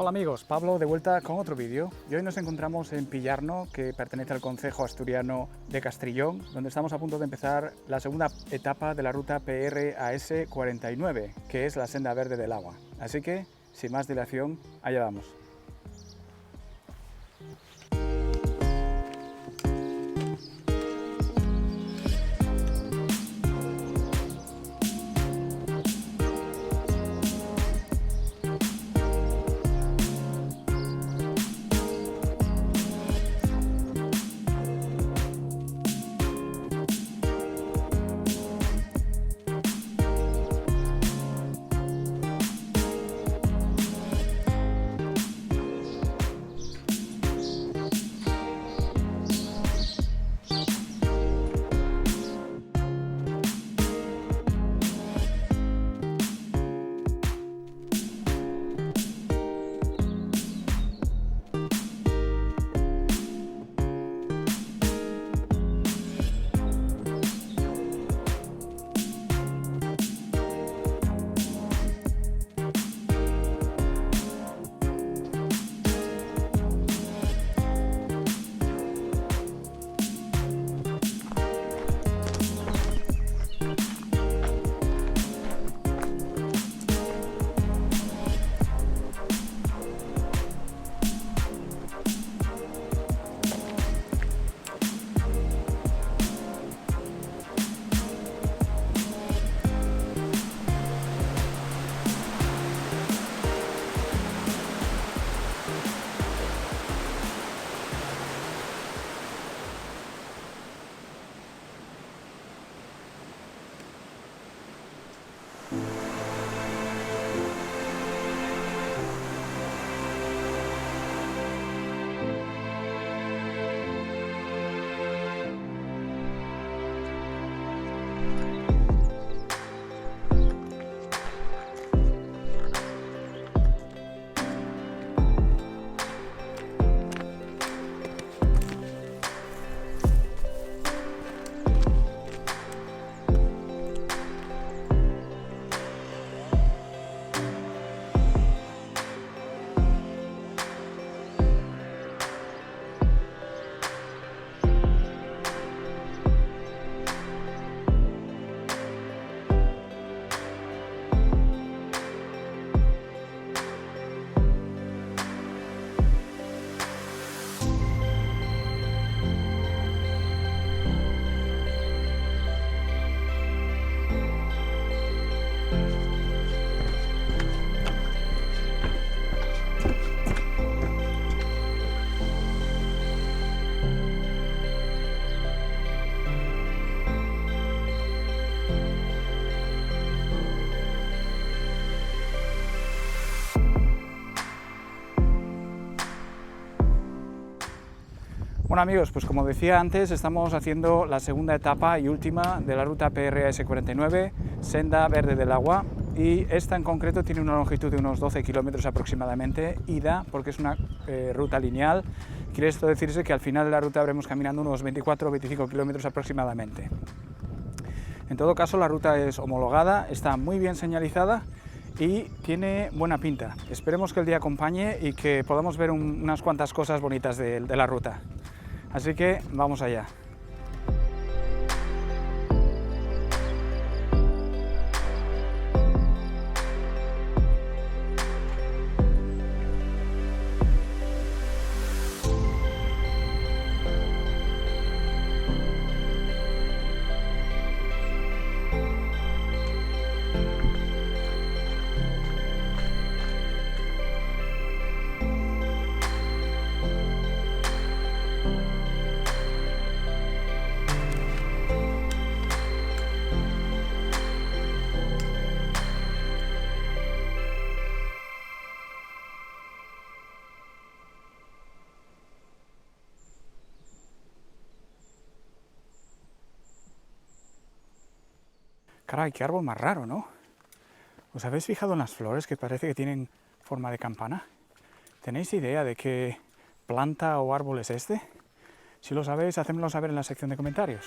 Hola amigos, Pablo de vuelta con otro vídeo y hoy nos encontramos en Pillarno, que pertenece al concejo asturiano de Castrillón, donde estamos a punto de empezar la segunda etapa de la ruta PRAS 49, que es la senda verde del agua. Así que, sin más dilación, allá vamos. Bueno amigos, pues como decía antes, estamos haciendo la segunda etapa y última de la ruta PRAS 49, Senda Verde del Agua, y esta en concreto tiene una longitud de unos 12 kilómetros aproximadamente, ida, porque es una ruta lineal. Quiere esto decirse que al final de la ruta habremos caminando unos 24 o 25 kilómetros aproximadamente. En todo caso, la ruta es homologada, está muy bien señalizada y tiene buena pinta. Esperemos que el día acompañe y que podamos ver unas cuantas cosas bonitas de la ruta. Así que vamos allá. Caray, qué árbol más raro, ¿no? ¿Os habéis fijado en las flores que parece que tienen forma de campana? ¿Tenéis idea de qué planta o árbol es este? Si lo sabéis, hacedmelo saber en la sección de comentarios.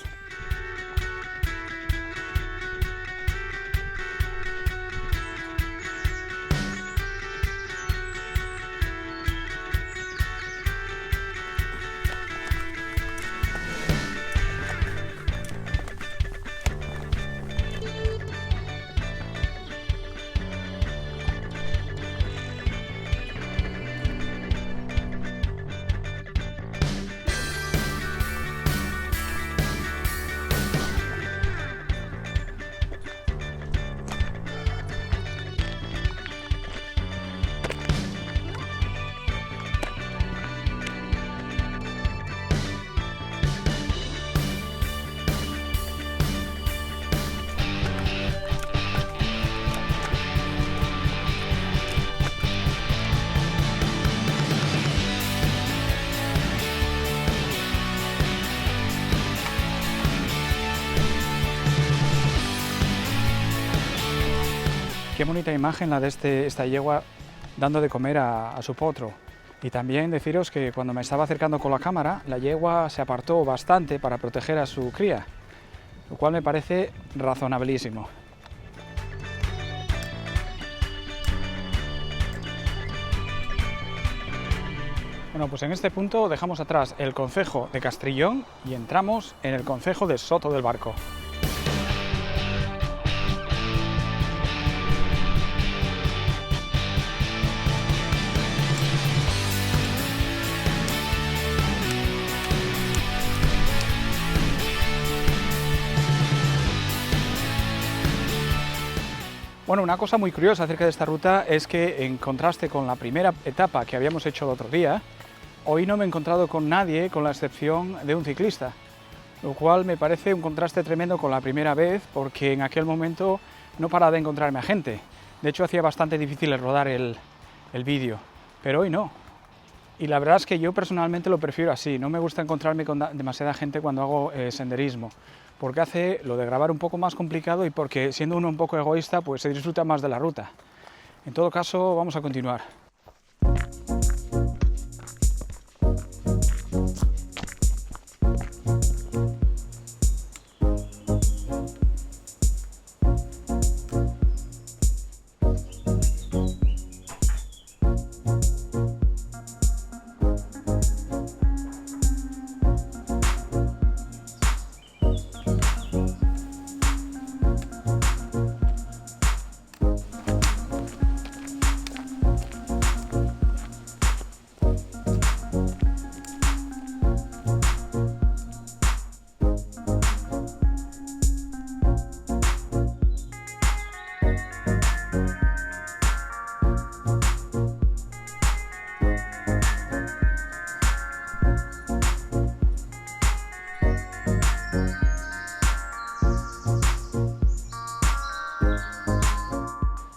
Qué bonita imagen la de esta yegua dando de comer a su potro. Y también deciros que cuando me estaba acercando con la cámara, la yegua se apartó bastante para proteger a su cría, lo cual me parece razonabilísimo. Bueno, pues en este punto dejamos atrás el concejo de Castrillón y entramos en el concejo de Soto del Barco. Bueno, una cosa muy curiosa acerca de esta ruta es que, en contraste con la primera etapa que habíamos hecho el otro día, hoy no me he encontrado con nadie con la excepción de un ciclista, lo cual me parece un contraste tremendo con la primera vez, porque en aquel momento no paraba de encontrarme a gente. De hecho, hacía bastante difícil rodar el vídeo, pero hoy no. Y la verdad es que yo personalmente lo prefiero así, no me gusta encontrarme con demasiada gente cuando hago senderismo, porque hace lo de grabar un poco más complicado y porque, siendo uno un poco egoísta, pues se disfruta más de la ruta. En todo caso, vamos a continuar.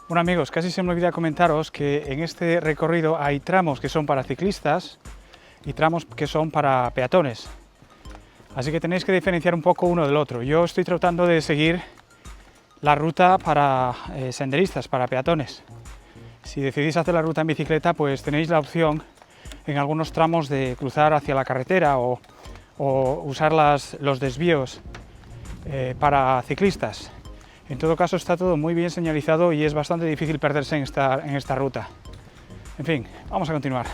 Bueno amigos, casi se me olvida comentaros que en este recorrido hay tramos que son para ciclistas y tramos que son para peatones. Así que tenéis que diferenciar un poco uno del otro. Yo estoy tratando de seguir la ruta para senderistas, para peatones. Si decidís hacer la ruta en bicicleta, pues tenéis la opción en algunos tramos de cruzar hacia la carretera o usar los desvíos para ciclistas. En todo caso, está todo muy bien señalizado y es bastante difícil perderse en esta ruta. En fin, vamos a continuar.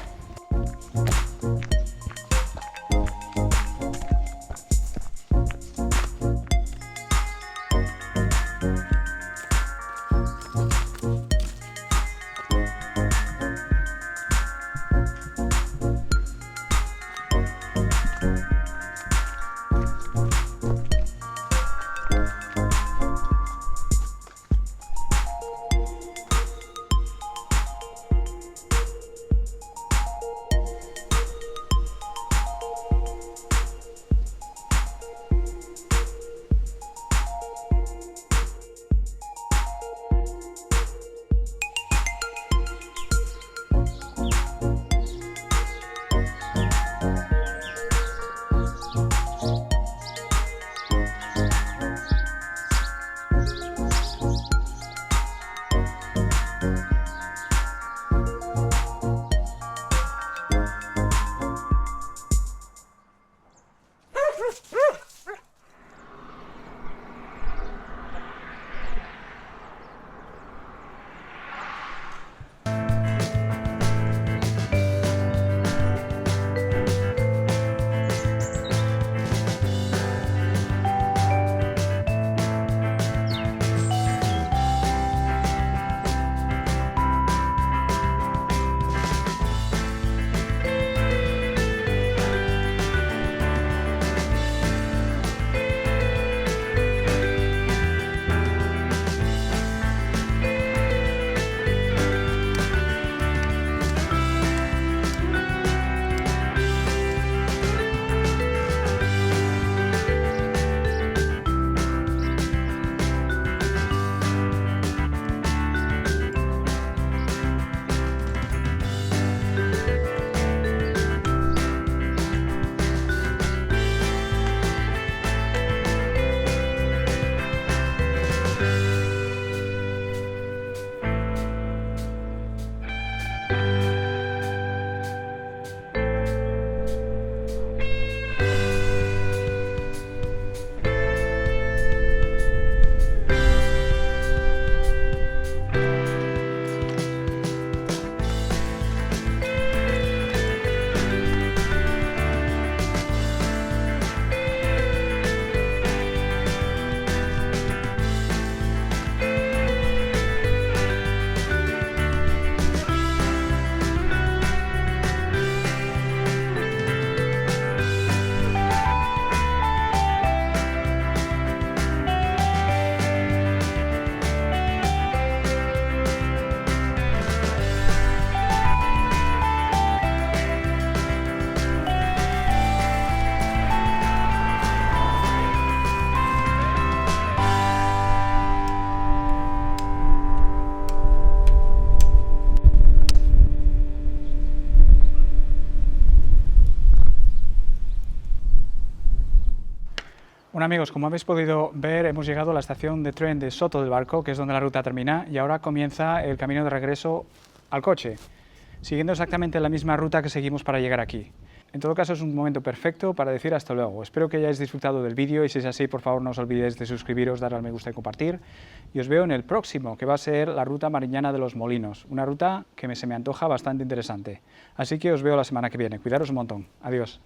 Bueno amigos, como habéis podido ver, hemos llegado a la estación de tren de Soto del Barco, que es donde la ruta termina, y ahora comienza el camino de regreso al coche, siguiendo exactamente la misma ruta que seguimos para llegar aquí. En todo caso, es un momento perfecto para decir hasta luego. Espero que hayáis disfrutado del vídeo y si es así, por favor no os olvidéis de suscribiros, darle al me gusta y compartir. Y os veo en el próximo, que va a ser la ruta Mariñana de los Molinos, una ruta que se me antoja bastante interesante. Así que os veo la semana que viene. Cuidaros un montón. Adiós.